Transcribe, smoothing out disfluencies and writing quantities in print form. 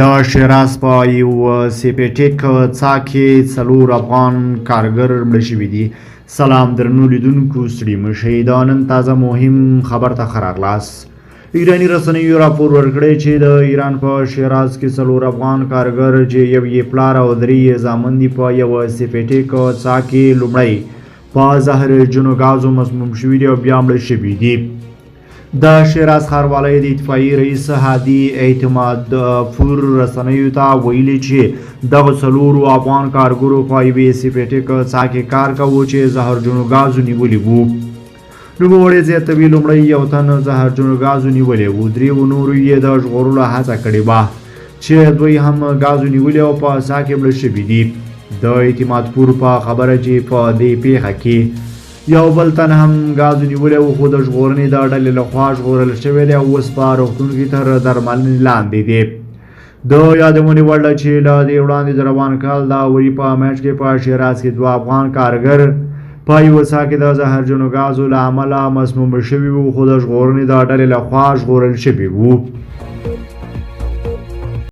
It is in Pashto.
د شیراز په یو سیپټیک څاه کې 4 افغان کارګر مړه شوي دي. سلام درنو لیدونکو، ستړي مشئ، دا نن تازه مهم خبر ته ښه راغلاست. ایراني رسنیو راپور ورکړی چې د ایران په شیراز کې 4 افغان کارګر چې یو یې پلار او 3 زامن دي په یو سیپټیک څاه کې لومړی په زهرجنو ګازو مسموم شوي دي او بیا مړه شوي دي. د شیراز ښاروالۍ د اطفایي رئیس هادي اعتماد پور رسنیو ته ویلي چې دغه 4 افغان کارګرو په یوې سیپټیک څاه کې کار کاوه چې زهرجنو ګازو نیولي وو. نوموړی زیاتوي لومړی یو تن زهرجنو ګازو نیولی وو، 3 نورو یې د ژغورلو هڅه کړې وه چې دوی هم ګازو نیولي او په څاه کې مړه شوي دي. د اعتماد پور په خبره چې په دې پیښه کې یو بل تن هم ګازو نیولی و، خو د ژغورنې د ډلې لخوا ژغورل شوی دی او اوس په روغتون کې تر درملنې لاندې دی. د یادونې وړ ده چې له دې وړاندې د روان کال د اوري په میاشت کې په شیراز کې 2 افغان کارګر په یوه څاه کې د زهرجنو ګازو له امله مسموم شوي وو، خو د ژغورنې د ډلې لخوا ژغورل شوي وو.